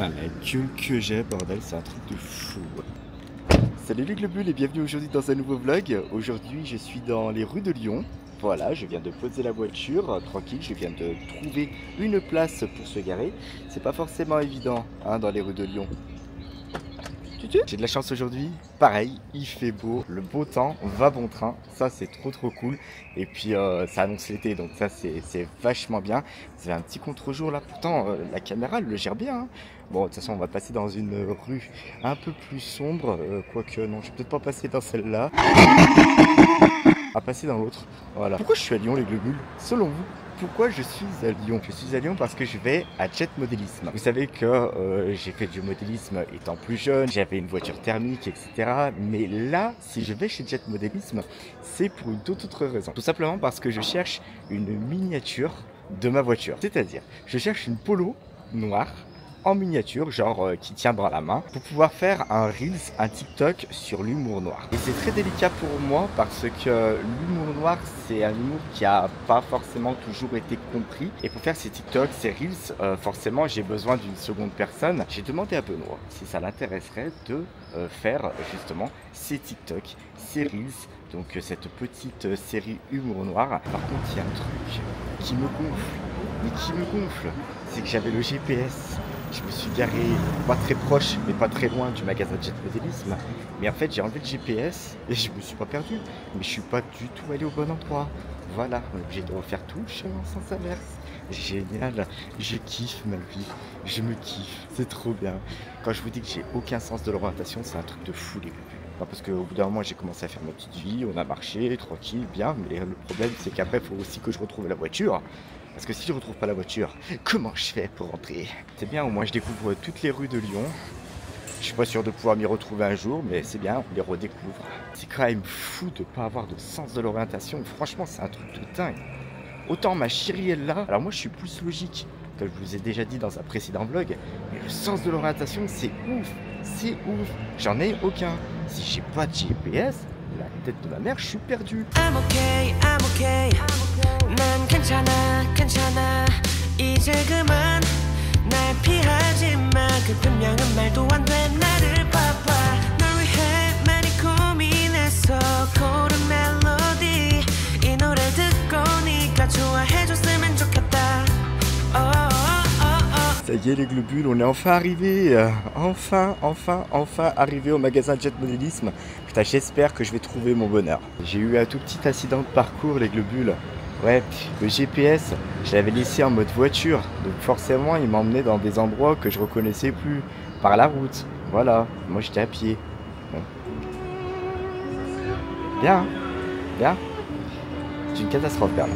Putain, la gueule que j'ai, bordel, c'est un truc de fou. Salut les globules et bienvenue aujourd'hui dans un nouveau vlog. Aujourd'hui, je suis dans les rues de Lyon. Voilà, je viens de poser la voiture, tranquille, je viens de trouver une place pour se garer. C'est pas forcément évident hein, dans les rues de Lyon. J'ai de la chance aujourd'hui, pareil, il fait beau, le beau temps va bon train, ça c'est trop cool. Et puis ça annonce l'été, donc ça c'est vachement bien. Vous avez un petit contre-jour là, pourtant la caméra elle le gère bien. Hein. Bon, de toute façon on va passer dans une rue un peu plus sombre, quoique non, je vais peut-être pas passer dans celle-là. À passer dans l'autre, voilà. Pourquoi je suis à Lyon les globules? Selon vous, pourquoi je suis à Lyon? Je suis à Lyon parce que je vais à Jet Modélisme. Vous savez que j'ai fait du modélisme étant plus jeune, j'avais une voiture thermique, etc. Mais là, si je vais chez Jet Modélisme, c'est pour une toute autre raison. Tout simplement parce que je cherche une miniature de ma voiture. C'est-à-dire, je cherche une Polo noire, en miniature, genre qui tient dans la main, pour pouvoir faire un Reels, un TikTok sur l'humour noir. Et c'est très délicat pour moi parce que l'humour noir, c'est un humour qui a pas forcément toujours été compris. Et pour faire ces TikTok, ces Reels, forcément j'ai besoin d'une seconde personne. J'ai demandé à Benoît si ça l'intéresserait de faire justement ces TikTok, ces Reels. Donc cette petite série humour noir. Par contre, il y a un truc qui me gonfle. Mais qui me gonfle, c'est que j'avais le GPS. Je me suis garé pas très proche, mais pas très loin du magasin Jet Modélisme. Mais en fait, j'ai enlevé le GPS et je me suis pas perdu. Mais je suis pas du tout allé au bon endroit. Voilà, on est obligé de refaire tout le chemin en sens inverse. Génial, je kiffe ma vie. Je me kiffe, c'est trop bien. Quand je vous dis que j'ai aucun sens de l'orientation, c'est un truc de fou les gars. Parce qu'au bout d'un moment, j'ai commencé à faire ma petite vie, on a marché, tranquille, bien. Mais le problème, c'est qu'après, il faut aussi que je retrouve la voiture. Parce que si je retrouve pas la voiture, comment je fais pour rentrer? C'est bien, au moins je découvre toutes les rues de Lyon. Je suis pas sûr de pouvoir m'y retrouver un jour, mais c'est bien, on les redécouvre. C'est quand même fou de pas avoir de sens de l'orientation. Franchement, c'est un truc de dingue. Autant ma chérie est là, alors moi je suis plus logique, comme je vous ai déjà dit dans un précédent vlog. Mais le sens de l'orientation, c'est ouf. C'est ouf. J'en ai aucun. Si j'ai pas de GPS, la tête de ma mère, je suis perdu. I'm okay, I'm okay. 난 괜찮아, 괜찮아. 이제 그만 날 피하지 마. 그 분명한 말도 안 돼. 나를 봐봐. 널 위해 많이 고민했어. 고른 멜로디. 이 노래 듣고 네가 좋아해줬으면 좋겠다. Ça y est les globules, on est enfin arrivé, enfin arrivé au magasin Jet Modélisme. Putain, j'espère que je vais trouver mon bonheur. J'ai eu un tout petit accident de parcours les globules. Ouais, le GPS, je l'avais laissé en mode voiture, donc forcément il m'emmenait dans des endroits que je reconnaissais plus par la route. Voilà, moi j'étais à pied. Bon. Bien, bien. C'est une catastrophe Berlin.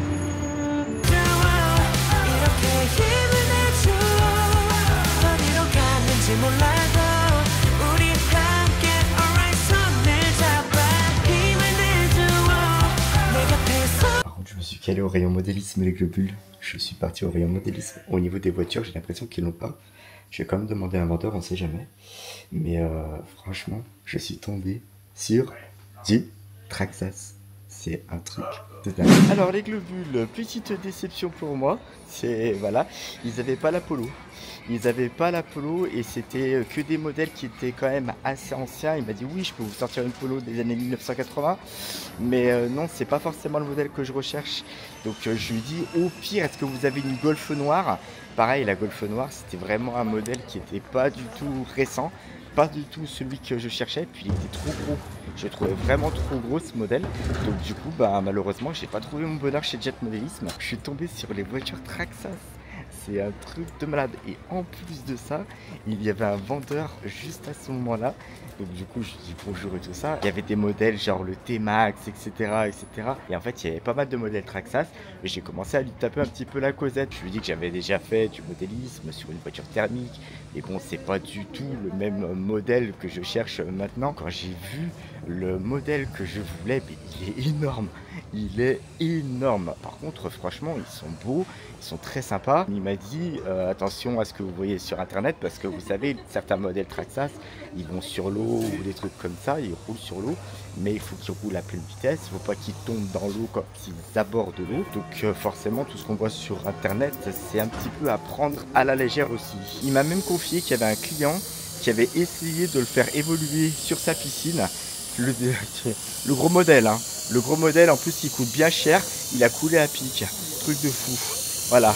Par contre, je me suis calé au rayon modélisme les globules. Je suis parti au rayon modélisme. Au niveau des voitures, j'ai l'impression qu'ils l'ont pas. Je vais quand même demander à un vendeur, on sait jamais. Mais franchement, je suis tombé sur du Traxxas. C'est un truc de dingue. Alors les globules, petite déception pour moi. C'est voilà, ils avaient pas l'Apollo. Ils avaient pas la Polo et c'était que des modèles qui étaient quand même assez anciens. Il m'a dit oui, je peux vous sortir une Polo des années 1980, mais non, c'est pas forcément le modèle que je recherche. Donc je lui dis au pire, est-ce que vous avez une Golf noire? Pareil, la Golf noire, c'était vraiment un modèle qui était pas du tout récent, pas du tout celui que je cherchais, puis il était trop gros. Je trouvais vraiment trop gros ce modèle. Donc du coup, bah malheureusement, j'ai pas trouvé mon bonheur chez Jet Modélisme. Je suis tombé sur les voitures Traxxas. C'est un truc de malade. Et en plus de ça, il y avait un vendeur juste à ce moment-là. Donc du coup, je dis bonjour et tout ça. Il y avait des modèles genre le T-Max, etc., etc. Et en fait, il y avait pas mal de modèles Traxxas. Et j'ai commencé à lui taper un petit peu la causette. Je lui dis que j'avais déjà fait du modélisme sur une voiture thermique. Et bon, c'est pas du tout le même modèle que je cherche maintenant. Quand j'ai vu le modèle que je voulais, il est énorme. il est énorme. Par contre, franchement, ils sont beaux, ils sont très sympas. Il m'a dit attention à ce que vous voyez sur internet parce que vous savez, certains modèles Traxxas, ils vont sur l'eau ou des trucs comme ça, ils roulent sur l'eau, mais il faut qu'ils roulent à pleine vitesse, il ne faut pas qu'ils tombent dans l'eau quand ils abordent l'eau. Donc forcément, tout ce qu'on voit sur internet, c'est un petit peu à prendre à la légère aussi. Il m'a même confié qu'il y avait un client qui avait essayé de le faire évoluer sur sa piscine. Le gros modèle, hein. Le gros modèle, en plus, il coûte bien cher. Il a coulé à pic. Truc de fou. Voilà.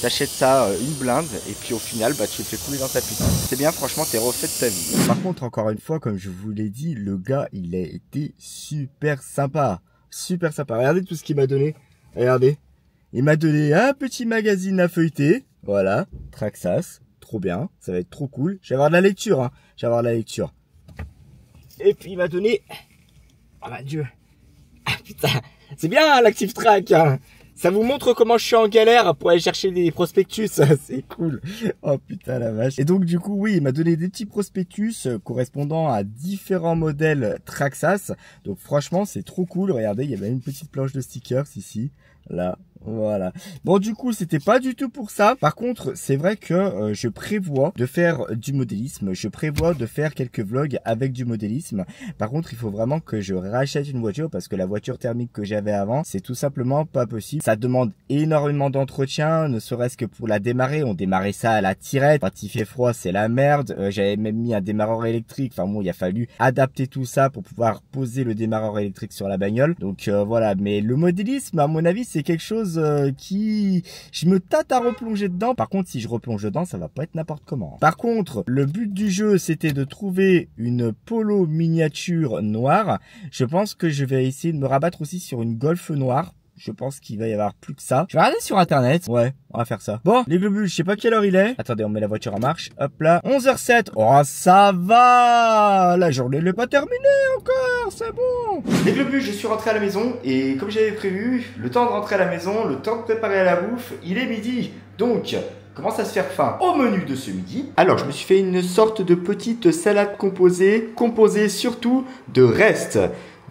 T'achètes ça une blinde et puis au final, bah, tu le fais couler dans ta piscine. C'est bien, franchement, t'es refait de ta vie. Par contre, encore une fois, comme je vous l'ai dit, le gars, il a été super sympa. Super sympa. Regardez tout ce qu'il m'a donné. Regardez. Il m'a donné un petit magazine à feuilleter. Voilà. Traxxas. Trop bien. Ça va être trop cool. Je vais avoir de la lecture, hein. Je vais avoir de la lecture. Et puis il m'a donné... Oh mon Dieu. Ah putain. C'est bien hein, l'Active Track. Hein. Ça vous montre comment je suis en galère pour aller chercher des prospectus. C'est cool. Oh putain la vache. Et donc du coup oui, il m'a donné des petits prospectus correspondant à différents modèles Traxxas. Donc franchement c'est trop cool. Regardez, il y avait une petite planche de stickers ici. Là, voilà. Bon, du coup, c'était pas du tout pour ça. Par contre, c'est vrai que je prévois de faire du modélisme. Je prévois de faire quelques vlogs avec du modélisme. Par contre, il faut vraiment que je rachète une voiture parce que la voiture thermique que j'avais avant, c'est tout simplement pas possible. Ça demande énormément d'entretien, ne serait-ce que pour la démarrer. On démarrait ça à la tirette. Quand il fait froid, c'est la merde. J'avais même mis un démarreur électrique. Enfin bon, il a fallu adapter tout ça pour pouvoir poser le démarreur électrique sur la bagnole. Donc voilà. Mais le modélisme, à mon avis, c'est quelque chose qui... Je me tâte à replonger dedans. Par contre, si je replonge dedans, ça va pas être n'importe comment. Par contre, le but du jeu, c'était de trouver une Polo miniature noire. Je pense que je vais essayer de me rabattre aussi sur une Golf noire. Je pense qu'il va y avoir plus que ça. Je vais regarder sur internet. Ouais, on va faire ça. Bon, les globules, je sais pas quelle heure il est. Attendez, on met la voiture en marche. Hop là. 11h07. Oh, ça va. La journée n'est pas terminée encore. C'est bon. Les globules, je suis rentré à la maison. Et comme j'avais prévu, le temps de rentrer à la maison, le temps de préparer la bouffe, il est midi. Donc... commence à se faire faim au menu de ce midi. Alors, je me suis fait une sorte de petite salade composée surtout de restes.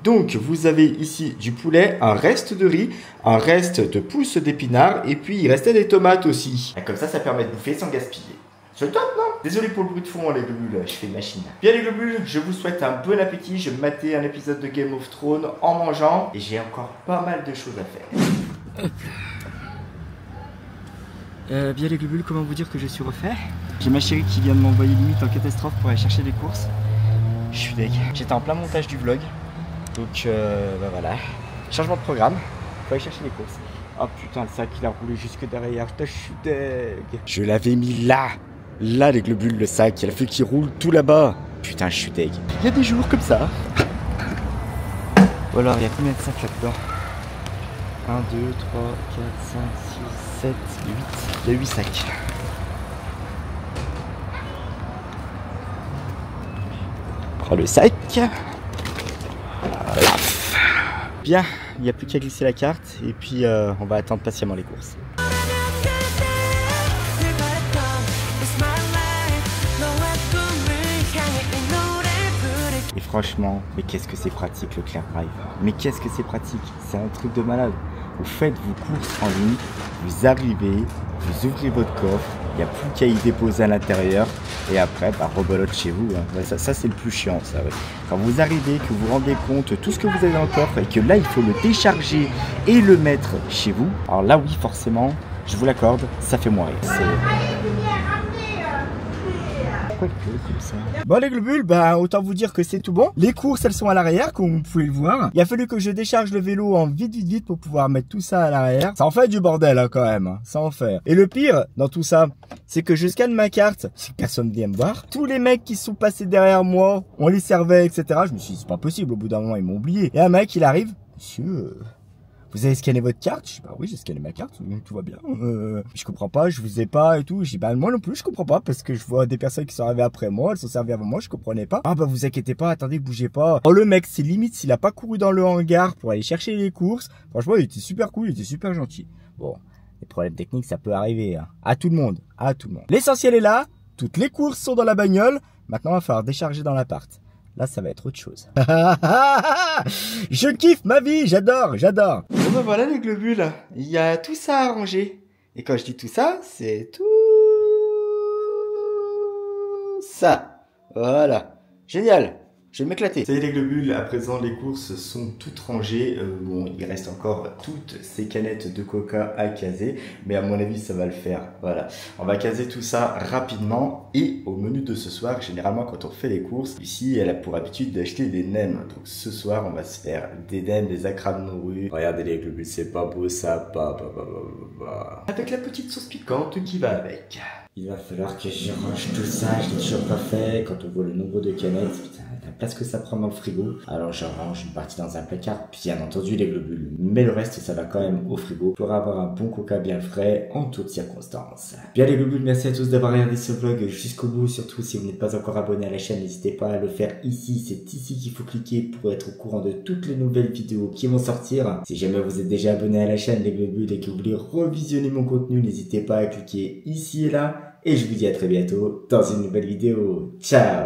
Donc, vous avez ici du poulet, un reste de riz, un reste de pousses d'épinards et puis il restait des tomates aussi. Et comme ça permet de bouffer sans gaspiller. C'est top, non? Désolé pour le bruit de fond, les globules, je fais machine. Bien les globules, je vous souhaite un bon appétit. Je vais mater un épisode de Game of Thrones en mangeant et j'ai encore pas mal de choses à faire. Hop. Bien les globules, comment vous dire que je suis refait? J'ai ma chérie qui vient de m'envoyer limite en catastrophe pour aller chercher des courses. Je suis deg. J'étais en plein montage du vlog. Donc bah voilà. Changement de programme. Faut aller chercher les courses. Oh putain, le sac il a roulé jusque derrière. Putain, je suis deg. Je l'avais mis là. Là les globules, le sac. Il a fait qu'il roule tout là-bas. Putain, je suis deg. Il y a des jours comme ça. Ou alors il y a combien de sacs là-dedans? 1, 2, 3, 4, 5, 6, 7, 8. Il y a 8 sacs. Prends le sac. Voilà. Bien, il n'y a plus qu'à glisser la carte et puis on va attendre patiemment les courses. Et franchement, mais qu'est-ce que c'est pratique le Clear Drive. Mais qu'est-ce que c'est pratique. C'est un truc de malade. Vous faites vos courses en ligne, vous arrivez, vous ouvrez votre coffre, il n'y a plus qu'à y déposer à l'intérieur et après, bah, rebelote chez vous. Hein. Ça c'est le plus chiant, ça. Ouais. Quand vous arrivez, que vous vous rendez compte de tout ce que vous avez dans le coffre et que là, il faut le décharger et le mettre chez vous. Alors là, oui, forcément, je vous l'accorde, ça fait moins rire. Comme ça. Bon les globules, bah autant vous dire que c'est tout bon. Les courses elles sont à l'arrière comme vous pouvez le voir. Il a fallu que je décharge le vélo en vite pour pouvoir mettre tout ça à l'arrière. Ça en fait du bordel hein, quand même, hein. Ça en fait. Et le pire dans tout ça, c'est que je scanne ma carte, si personne vient me voir. Tous les mecs qui sont passés derrière moi, on les servait etc. Je me suis dit c'est pas possible, au bout d'un moment ils m'ont oublié. Et un mec il arrive, monsieur... Vous avez scanné votre carte? Je dis bah oui j'ai scanné ma carte, tout va bien. Je comprends pas, je vous ai pas et tout. Je dis bah moi non plus je comprends pas parce que je vois des personnes qui sont arrivées après moi, elles sont servies avant moi, je comprenais pas. Ah bah vous inquiétez pas, attendez, bougez pas. Oh le mec c'est limite s'il a pas couru dans le hangar pour aller chercher les courses. Franchement il était super cool, il était super gentil. Bon, les problèmes techniques ça peut arriver hein. À tout le monde, à tout le monde. L'essentiel est là, toutes les courses sont dans la bagnole. Maintenant il va falloir décharger dans l'appart. Là, ça va être autre chose. Je kiffe ma vie, j'adore. Bon ben voilà les globules, il y a tout ça à ranger. Et quand je dis tout ça, c'est tout ça. Voilà, génial. Je vais m'éclater. Ça y est les globules, à présent les courses sont toutes rangées. Bon, il reste encore toutes ces canettes de coca à caser, mais à mon avis ça va le faire. Voilà, on va caser tout ça rapidement. Et au menu de ce soir, généralement quand on fait les courses, ici elle a pour habitude d'acheter des nems. Donc ce soir on va se faire des nems, des acras de morue. Regardez les globules, c'est pas beau ça, avec la petite sauce piquante qui va avec. Il va falloir que je range tout ça, je l'ai toujours pas fait. Quand on voit le nombre de canettes, putain, la place que ça prend dans le frigo. Alors je range une partie dans un placard, bien entendu les globules. Mais le reste, ça va quand même au frigo pour avoir un bon coca bien frais en toutes circonstances. Bien les globules, merci à tous d'avoir regardé ce vlog jusqu'au bout. Surtout si vous n'êtes pas encore abonné à la chaîne, n'hésitez pas à le faire ici. C'est ici qu'il faut cliquer pour être au courant de toutes les nouvelles vidéos qui vont sortir. Si jamais vous êtes déjà abonné à la chaîne les globules et que vous voulez revisionner mon contenu, n'hésitez pas à cliquer ici et là. Et je vous dis à très bientôt dans une nouvelle vidéo. Ciao!